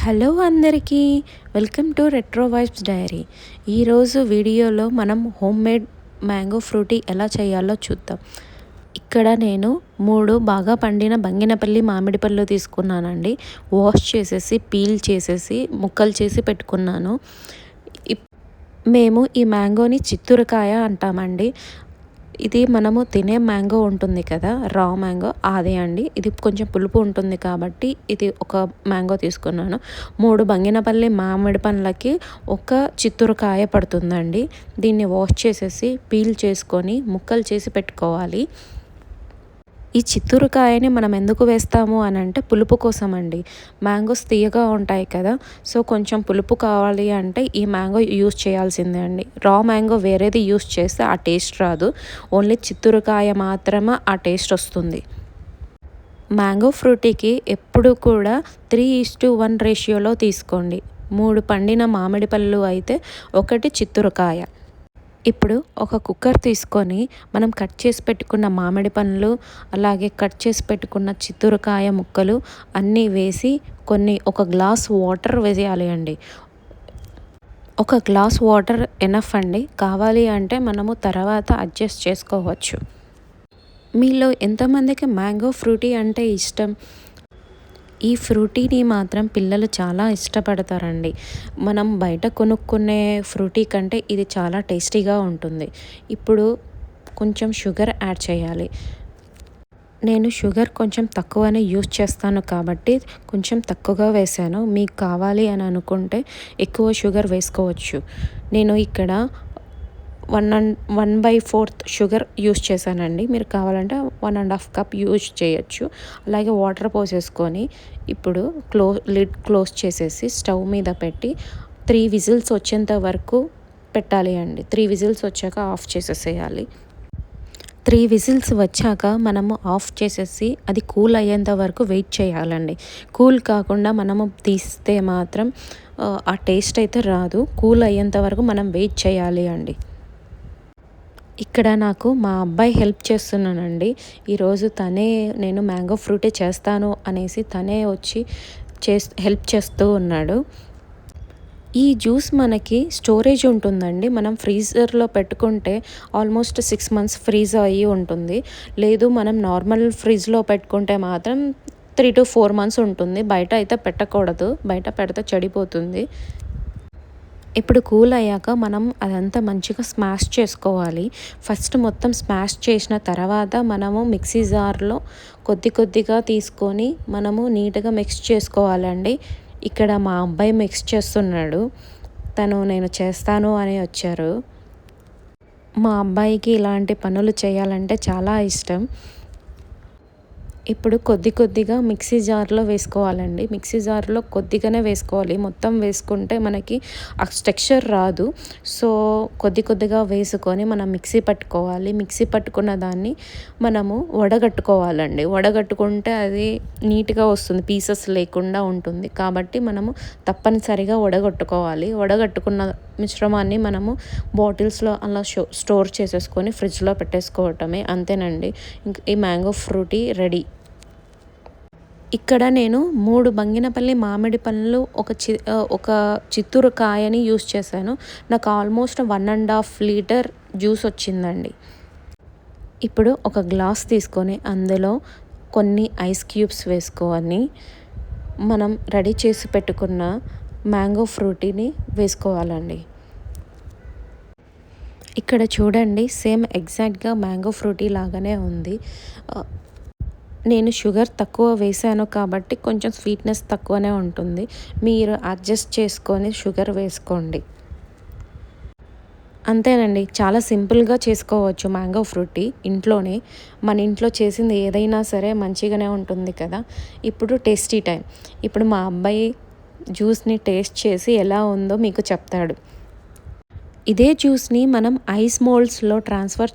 Hello అందరికీ, welcome to retro vibes diary. ఈరోజు వీడియోలో మనం హోమ్ మేడ్ మ్యాంగో ఫ్రూటీ ఎలా చేయాలో చూద్దాం. ఇక్కడ నేను 3 బాగా పండిన బంగినపల్లి మామిడి పళ్ళు తీసుకున్నానండి. వాష్ చేసేసి పీల్ చేసేసి ముక్కలు చేసి పెట్టుకున్నాను. మేము ఈ మ్యాంగోని చిత్తూరుకాయ అంటామండి. ఇది మనము తినే మ్యాంగో ఉంటుంది కదా, రా మ్యాంగో, అదే అండి. ఇది కొంచెం పులుపు ఉంటుంది కాబట్టి ఇది ఒక మ్యాంగో తీసుకున్నాను. 3 బంగినపల్లి మామిడి పండ్లకి ఒక చిత్తూరుకాయ పడుతుందండి. దీన్ని వాష్ చేసేసి పీల్ చేసుకొని ముక్కలు చేసి పెట్టుకోవాలి. ఈ చిత్తూరుకాయని మనం ఎందుకు వేస్తాము అని అంటే పులుపు కోసం అండి. మ్యాంగోస్ తీయగా ఉంటాయి కదా, సో కొంచెం పులుపు కావాలి అంటే ఈ మ్యాంగో యూస్ చేయాల్సిందే అండి. రా మ్యాంగో వేరేది యూస్ చేస్తే ఆ టేస్ట్ రాదు, ఓన్లీ చిత్తూరుకాయ మాత్రమే ఆ టేస్ట్ వస్తుంది. మ్యాంగో ఫ్రూటీకి ఎప్పుడు కూడా 3:1 రేషియోలో తీసుకోండి. 3 పండిన మామిడి పళ్ళు అయితే 1 చిత్తూరుకాయ. ఇప్పుడు ఒక కుక్కర్ తీసుకొని మనం కట్ చేసి పెట్టుకున్న మామిడి పండ్లు, అలాగే కట్ చేసి పెట్టుకున్న చిత్తూరుకాయ ముక్కలు అన్నీ వేసి ఒక గ్లాస్ వాటర్ వేసేయాలి అండి. ఒక గ్లాస్ వాటర్ ఎనఫ్ అండి. కావాలి అంటే మనము తర్వాత అడ్జస్ట్ చేసుకోవచ్చు. మీలో ఎంతమందికి మ్యాంగో ఫ్రూటీ అంటే ఇష్టం? ఈ ఫ్రూటీని మాత్రం పిల్లలు చాలా ఇష్టపడతారండి. మనం బయట కొనుక్కునే ఫ్రూటీ కంటే ఇది చాలా టేస్టీగా ఉంటుంది. ఇప్పుడు కొంచెం షుగర్ యాడ్ చేయాలి. నేను షుగర్ కొంచెం తక్కువనే యూస్ చేస్తాను కాబట్టి కొంచెం తక్కువగా వేసాను. మీకు కావాలి అని అనుకుంటే ఎక్కువ షుగర్ వేసుకోవచ్చు. నేను ఇక్కడ 1/4 షుగర్ యూస్ చేశానండి. మీరు కావాలంటే 1.5 కప్ యూజ్ చేయొచ్చు. అలాగే వాటర్ పోసేసుకొని ఇప్పుడు లిడ్ క్లోజ్ చేసేసి స్టవ్ మీద పెట్టి 3 విజిల్స్ వచ్చేంత వరకు పెట్టాలి అండి. 3 విజిల్స్ వచ్చాక ఆఫ్ చేసేసేయాలి. 3 విజిల్స్ వచ్చాక మనము ఆఫ్ చేసేసి అది కూల్ అయ్యేంత వరకు వెయిట్ చేయాలండి. కూల్ కాకుండా మనము తీస్తే మాత్రం ఆ టేస్ట్ అయితే రాదు. కూల్ అయ్యేంత వరకు మనం వెయిట్ చేయాలి అండి. ఇక్కడ నాకు మా అబ్బాయి హెల్ప్ చేస్తున్నానండి. ఈరోజు నేను మ్యాంగో ఫ్రూటీ చేస్తాను అనేసి తనే వచ్చి హెల్ప్ చేస్తూ ఉన్నాడు. ఈ జ్యూస్ మనకి స్టోరేజ్ ఉంటుందండి. మనం ఫ్రీజర్లో పెట్టుకుంటే ఆల్మోస్ట్ 6 మంత్స్ ఫ్రీజ్ అయ్యి ఉంటుంది. లేదు మనం నార్మల్ ఫ్రిడ్జ్లో పెట్టుకుంటే మాత్రం 3 to 4 మంత్స్ ఉంటుంది. బయట అయితే పెట్టకూడదు, బయట పెడితే చెడిపోతుంది. ఇప్పుడు కూల్ అయ్యాక మనం అదంతా మంచిగా స్మాష్ చేసుకోవాలి. ఫస్ట్ మొత్తం స్మాష్ చేసిన తర్వాత మనము మిక్సీ జార్లో కొద్దిగా తీసుకొని మనము నీట్గా మిక్స్ చేసుకోవాలండి. ఇక్కడ మా అబ్బాయి మిక్స్ చేస్తున్నాడు. నేను చేస్తాను అని వచ్చారు. మా అబ్బాయికి ఇలాంటి పనులు చేయాలంటే చాలా ఇష్టం. ఇప్పుడు కొద్దిగా మిక్సీ జార్లో వేసుకోవాలండి. మిక్సీ జార్లో కొద్దిగానే వేసుకోవాలి. మొత్తం వేసుకుంటే మనకి ఆ టెక్స్చర్ రాదు. సో కొద్దిగా వేసుకొని మనం మిక్సీ పట్టుకోవాలి. మిక్సీ పట్టుకున్న దాన్ని మనము వడగట్టుకోవాలండి. వడగట్టుకుంటే అది నీట్గా వస్తుంది, పీసెస్ లేకుండా ఉంటుంది. కాబట్టి మనము తప్పనిసరిగా వడగట్టుకోవాలి. వడగట్టుకున్న మిశ్రమాన్ని మనము బాటిల్స్లో అలా స్టోర్ చేసేసుకొని ఫ్రిడ్జ్లో పెట్టేసుకోవటమే, అంతేనండి. ఈ మ్యాంగో ఫ్రూటీ రెడీ. ఇక్కడ నేను 3 బంగినపల్లి మామిడి పళ్ళు, ఒక చిత్తూరు కాయని యూస్ చేశాను. నాకు ఆల్మోస్ట్ 1.5 లీటర్ జ్యూస్ వచ్చిందండి. ఇప్పుడు ఒక గ్లాస్ తీసుకొని అందులో కొన్ని ఐస్ క్యూబ్స్ వేసుకొని మనం రెడీ చేసి పెట్టుకున్న మ్యాంగో ఫ్రూటీని వేసుకోవాలండి. ఇక్కడ చూడండి, సేమ్ ఎగ్జాక్ట్గా మ్యాంగో ఫ్రూటీ లాగానే ఉంది. నేను షుగర్ తక్కువ వేసాను కాబట్టి కొంచెం స్వీట్నెస్ తక్కువనే ఉంటుంది. మీరు అడ్జస్ట్ చేసుకొని షుగర్ వేసుకోండి. అంతేనండి, చాలా సింపుల్గా చేసుకోవచ్చు మ్యాంగో ఫ్రూటీ ఇంట్లోనే. మన ఇంట్లో చేసింది ఏదైనా సరే మంచిగానే ఉంటుంది కదా. ఇప్పుడు టేస్టీ టైం. ఇప్పుడు మా అబ్బాయి జ్యూస్ని టేస్ట్ చేసి ఎలా ఉందో మీకు చెప్తాడు. ఇదే జ్యూస్ని మనం ఐస్ మోల్డ్స్లో ట్రాన్స్ఫర్